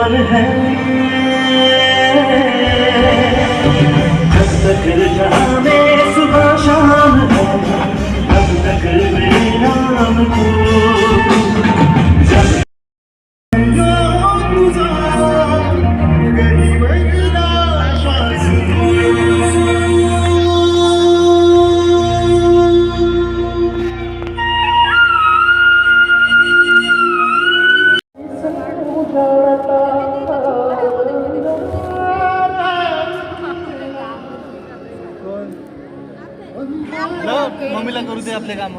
शान है, जब तक जहां में सुबह शाम है, तब तक मेरे नाम को मम्मीला करू दे आपले काम.